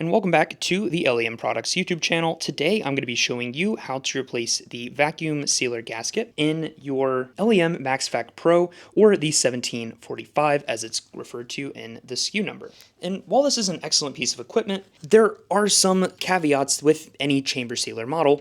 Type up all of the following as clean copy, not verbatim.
And welcome back to the LEM Products YouTube channel. Today I'm going to be showing you how to replace the vacuum sealer gasket in your LEM Vac Pro, or the 1745 as it's referred to in the SKU number. And while this is an excellent piece of equipment, there are some caveats with any chamber sealer model.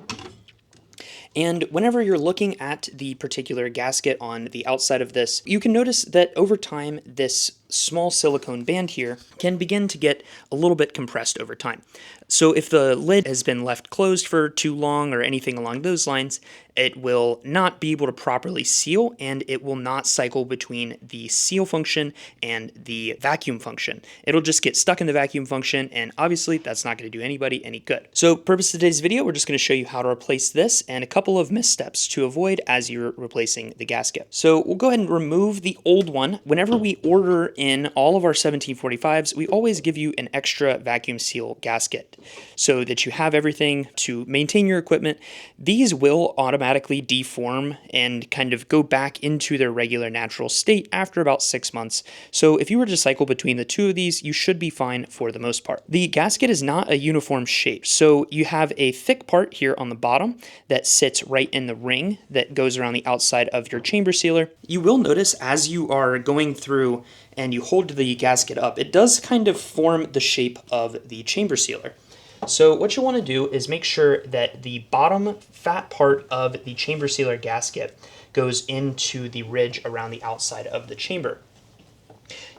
And whenever you're looking at the particular gasket on the outside of this, you can notice that over time, this small silicone band here can begin to get a little bit compressed over time. So if the lid has been left closed for too long or anything along those lines, it will not be able to properly seal, and it will not cycle between the seal function and the vacuum function. It'll just get stuck in the vacuum function, and obviously that's not going to do anybody any good. So purpose of today's video, we're just going to show you how to replace this and a couple of missteps to avoid as you're replacing the gasket. So we'll go ahead and remove the old one. Whenever we order in all of our 1745s, we always give you an extra vacuum seal gasket so that you have everything to maintain your equipment. These will automatically deform and kind of go back into their regular natural state after about 6 months. So if you were to cycle between the two of these, you should be fine for the most part. The gasket is not a uniform shape, so you have a thick part here on the bottom that sits right in the ring that goes around the outside of your chamber sealer. You will notice as you are going through and you hold the gasket up, it does kind of form the shape of the chamber sealer. So what you want to do is make sure that the bottom fat part of the chamber sealer gasket goes into the ridge around the outside of the chamber.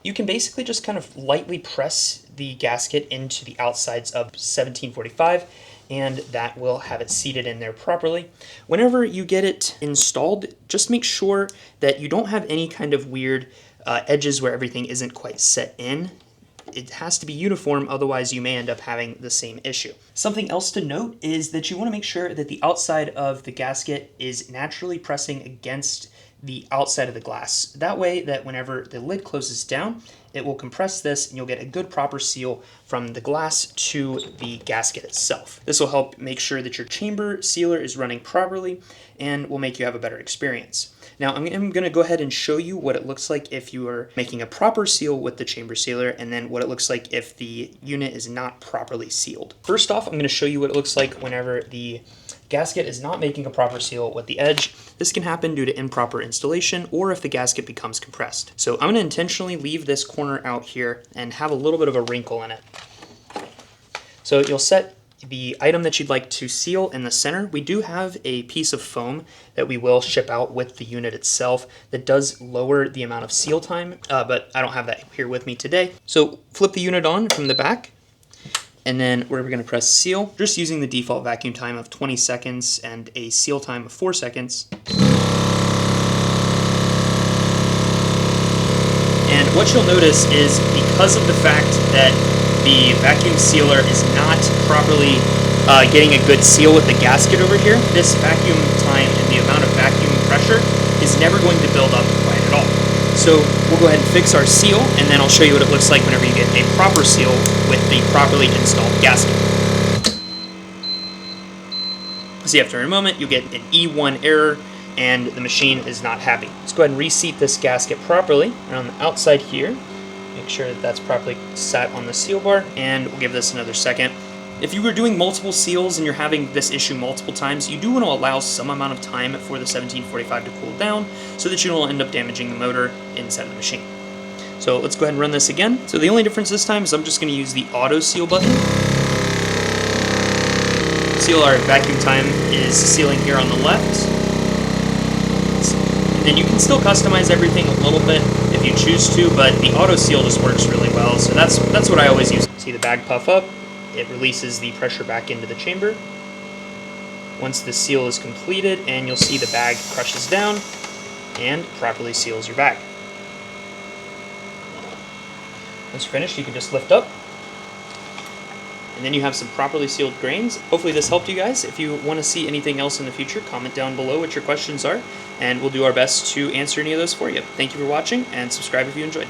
You can basically just kind of lightly press the gasket into the outsides of 1745, and that will have it seated in there properly. Whenever you get it installed, just make sure that you don't have any kind of weird edges where everything isn't quite set in. It has to be uniform, otherwise you may end up having the same issue. Something else to note is that you want to make sure that the outside of the gasket is naturally pressing against the outside of the glass. That way that whenever the lid closes down, it will compress this and you'll get a good proper seal from the glass to the gasket itself. This will help make sure that your chamber sealer is running properly and will make you have a better experience. Now I'm going to go ahead and show you what it looks like if you are making a proper seal with the chamber sealer, and then what it looks like if the unit is not properly sealed. First off, I'm going to show you what it looks like whenever the gasket is not making a proper seal with the edge. This can happen due to improper installation or if the gasket becomes compressed. So I'm going to intentionally leave this corner out here and have a little bit of a wrinkle in it. So you'll set the item that you'd like to seal in the center. We do have a piece of foam that we will ship out with the unit itself that does lower the amount of seal time, but I don't have that here with me today. So flip the unit on from the back, and then we're going to press seal, just using the default vacuum time of 20 seconds and a seal time of 4 seconds. And what you'll notice is because of the fact that the vacuum sealer is not properly getting a good seal with the gasket over here, this vacuum time and the amount of vacuum pressure is never going to build up quite at all. So we'll go ahead and fix our seal, and then I'll show you what it looks like whenever you get a proper seal with the properly installed gasket. See, after a moment, you'll get an E1 error, and the machine is not happy. Let's go ahead and reseat this gasket properly around the outside here. Make sure that that's properly sat on the seal bar, and we'll give this another second. If you were doing multiple seals and you're having this issue multiple times, you do want to allow some amount of time for the 1745 to cool down so that you don't end up damaging the motor inside of the machine. So let's go ahead and run this again. So the only difference this time is I'm just going to use the auto seal button. Seal our vacuum time is sealing here on the left. And then you can still customize everything a little bit if you choose to, but the auto seal just works really well. So that's what I always use. See the bag puff up. It releases the pressure back into the chamber. Once the seal is completed, and you'll see the bag crushes down and properly seals your bag. Once you're finished, you can just lift up, and then you have some properly sealed grains. Hopefully this helped you guys. If you want to see anything else in the future, comment down below what your questions are, and we'll do our best to answer any of those for you. Thank you for watching, and subscribe if you enjoyed.